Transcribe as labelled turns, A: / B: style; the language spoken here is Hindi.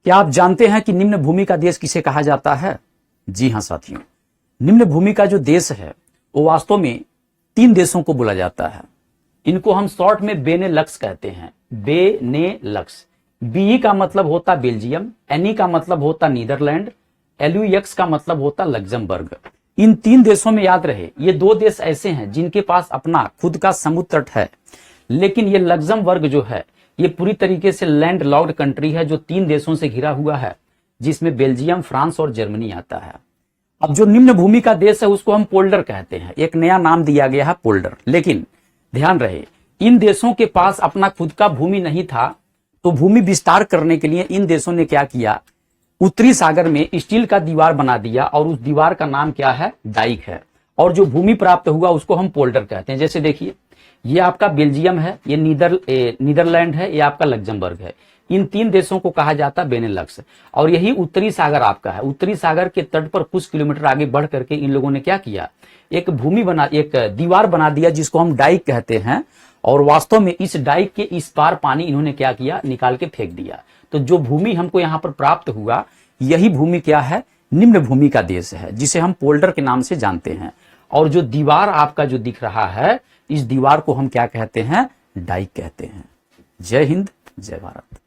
A: क्या आप जानते हैं कि निम्न भूमि का देश किसे कहा जाता है? जी हां साथियों, निम्न भूमि का जो देश है वो वास्तव में 3 देशों को बोला जाता है। इनको हम शॉर्ट में बेनेलक्स कहते हैं। बेनेलक्स, बी का मतलब होता बेल्जियम, एनई का मतलब होता नीदरलैंड, एलयूएक्स का मतलब होता लग्जमबर्ग। इन 3 देशों में याद रहे, ये 2 देश ऐसे हैं जिनके पास अपना खुद का समुद्र तट है, लेकिन ये लग्जमबर्ग जो है ये पूरी तरीके से लैंड लॉक्ड कंट्री है जो 3 देशों से घिरा हुआ है, जिसमें बेल्जियम, फ्रांस और जर्मनी आता है। अब जो निम्न भूमि का देश है उसको हम पोल्डर कहते हैं, एक नया नाम दिया गया है पोल्डर। लेकिन ध्यान रहे, इन देशों के पास अपना खुद का भूमि नहीं था, तो भूमि विस्तार करने के लिए इन देशों ने क्या किया, उत्तरी सागर में स्टील का दीवार बना दिया और उस दीवार का नाम क्या है, डाइक है। और जो भूमि प्राप्त हुआ उसको हम पोल्डर कहते हैं। जैसे देखिए, ये आपका बेल्जियम है, ये नीदरलैंड है, ये आपका लग्जमबर्ग है। इन 3 देशों को कहा जाता है बेनेलक्स। और यही उत्तरी सागर आपका है। उत्तरी सागर के तट पर कुछ किलोमीटर आगे बढ़ करके इन लोगों ने क्या किया, एक दीवार बना दिया जिसको हम डाइक कहते हैं। और वास्तव में इस डाइक के इस पार पानी इन्होंने क्या किया, निकाल के फेंक दिया। तो जो भूमि हमको यहाँ पर प्राप्त हुआ, यही भूमि क्या है, निम्न भूमि का देश है, जिसे हम पोल्डर के नाम से जानते हैं। और जो दीवार आपका जो दिख रहा है, इस दीवार को हम क्या कहते हैं, डाइक कहते हैं। जय हिंद, जय भारत।